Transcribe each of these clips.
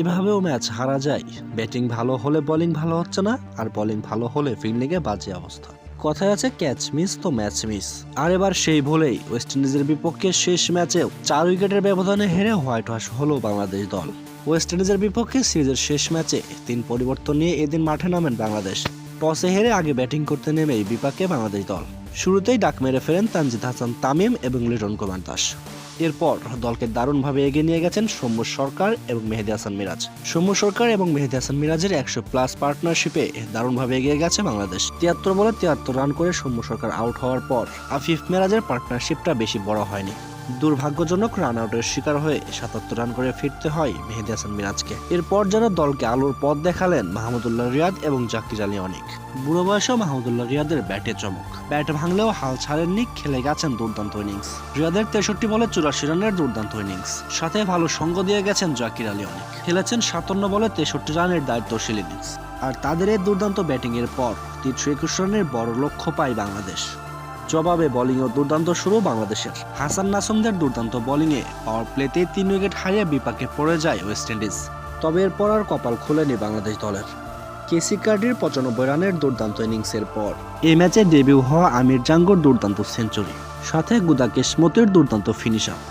এভাবেও ম্যাচ হারা যায়। ব্যাটিং ভালো হলে বোলিং ভালো হচ্ছে না, আর বোলিং ভালো হলে ফিল্ডিংয়ে বাজে অবস্থা। কথায় আছে ক্যাচ মিস তো ম্যাচ মিস। আর এবার সেই ভুলেই ওয়েস্ট ইন্ডিজের বিপক্ষে শেষ ম্যাচেও 4 উইকেটের ব্যবধানে হেরে হোয়াইট ওয়াশ হলো বাংলাদেশ দল। ওয়েস্ট ইন্ডিজের বিপক্ষে সিরিজের শেষ ম্যাচে 3 পরিবর্তন নিয়ে এদিন মাঠে নামেন বাংলাদেশ। টসে হেরে আগে ব্যাটিং করতে নেমেই বিপাকে বাংলাদেশ দল। শুরুতেই ডাক মেরে ফেরেন তানজিদ হাসান তামিম এবং লিটন কুমার দাস। এরপর দলকে দারুণভাবে এগিয়ে নিয়ে গেছেন সৌম্য সরকার এবং মেহেদী হাসান মিরাজ। সৌম্য সরকার এবং মেহেদী হাসান মিরাজের 100+ পার্টনারশিপে দারুণভাবে এগিয়ে গেছে বাংলাদেশ। 73 বলে 73 রান করে সৌম্য সরকার আউট হওয়ার পর আফিফ মেরাজের পার্টনারশিপটা বেশি বড় হয়নি। দুর্ভাগ্যজনক রান আউটের শিকার হয়ে 77 রান করে ফিরতে হয় মেহেদী হাসান মিরাজকে। এরপর যেন দলকে আলোর পথ দেখালেন মাহমুদুল্লাহ রিয়াদ এবং জাকির আলী অনিক। বুড়ো বয়সেও মাহমুদুল্লাহ রিয়াদের ব্যাটে চমক। ব্যাট ভাঙলেও হাল ছাড়েননি, খেলে গেছেন দুর্দান্ত ইনিংস। রিয়াদের 63 বলে 84 রানের দুর্দান্ত ইনিংস, সাথে ভালো সঙ্গ দিয়ে গেছেন জাকির আলী অনিক। খেলেছেন 57 বলে 63 রানের দায়িত্বশীল ইনিংস। আর তাদের এই দুর্দান্ত ব্যাটিং এর পর 321 রানের বড় লক্ষ্য পায় বাংলাদেশ। জবাবে বোলিংও দুর্দান্ত শুরু বাংলাদেশের। হাসান নাসুমদের দুর্দান্ত বোলিংয়ে পাওয়ার প্লেতেই 3 উইকেট হারিয়ে বিপাকে পড়ে যায় ওয়েস্ট ইন্ডিজ। তবে এরপর আর কপাল খোলেনি বাংলাদেশ দলের। কেসি কার্ডির 95 রানের দুর্দান্ত ইনিংসের পর এই ম্যাচে ডেবিউ হওয়া আমির জাঙ্গোর দুর্দান্ত সেঞ্চুরি, সাথে গুদাকেশ মতির দুর্দান্ত ফিনিশার।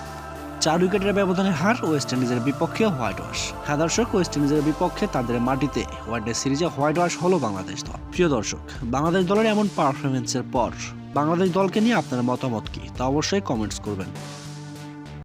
4 উইকেটের ব্যবধানে হার ওয়েস্ট ইন্ডিজের বিপক্ষে হোয়াইট ওয়াশ। দর্শক, ওয়েস্ট ইন্ডিজের বিপক্ষে তাদের মাটিতে ওয়ানডে সিরিজে হোয়াইট ওয়াশ হলো বাংলাদেশ দল। প্রিয় দর্শক, বাংলাদেশ দলের এমন পারফরমেন্সের পর বাংলাদেশ দলকে নিয়ে আপনার মতামত কি তা অবশ্যই কমেন্টস করবেন।